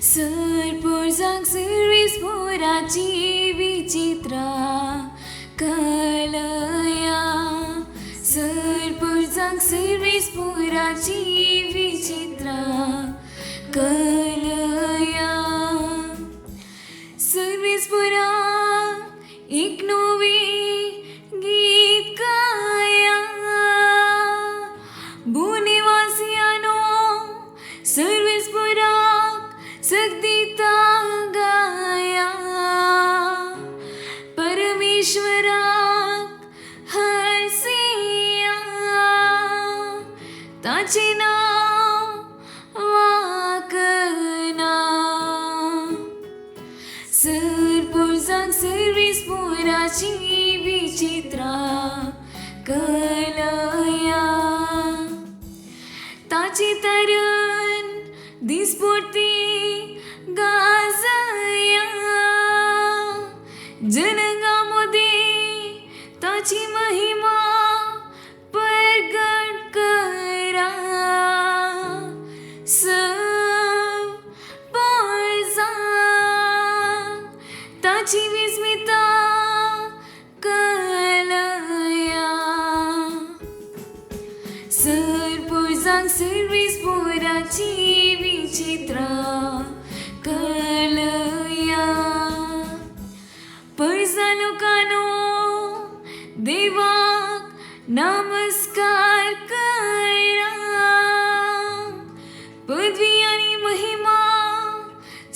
सरपुरजांक service पोराची विचित्रा कलया. सरपुरजांक service पोराची विचित्रा कलया. Service पोराक एक नवी गीत गाया. बुनिवासियानो सर्वीस पोराक सगदीता गाया. परमेश्वराक हरसिया ताचे नाव वाकना. सरपुरजांक सर्वीस पोराची विचित्रा कलया. ताची तरण दिसपोटी गाजया. जनगामध्ये ताची महिमा प्रगट करा. ताची विस्मिता कलया. सरपुरजांक सर्वीस पोराची विचित्रा कलया. परजा लोकांनो देवाक नमस्कार करा. पदवी आणि महिमा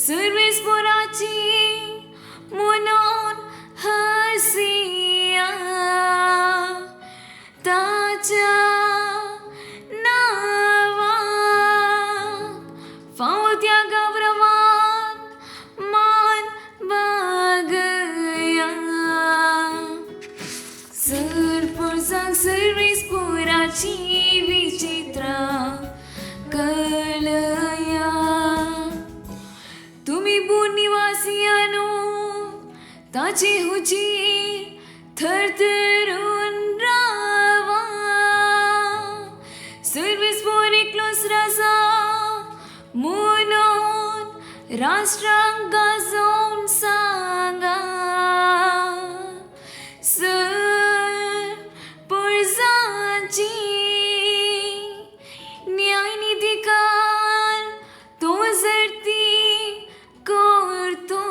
सर्वीस पोराची म्हणून हसिया. ताच्या नावाक फावो त्या गौरवान मान बागया. सरपुरजांक सर्वीस पोराची विचित्रा कलया. तुम्ही बुनिवासियानो ताचे हुजी थरथरून रावा. सर्वीस पोर एकलोच राजा म्हणून राष्ट्रांक गाजोवन सांगा. सरपुरजांची न्यायनिधिकार तो जरती करतलो.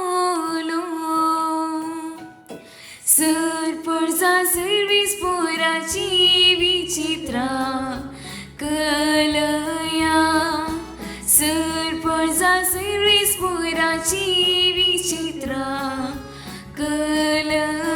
सरपुरजां सर्वीस पोराची विचित्रा कलया. सरपुरजां सर्वीस पोराची विचित्रा कलया.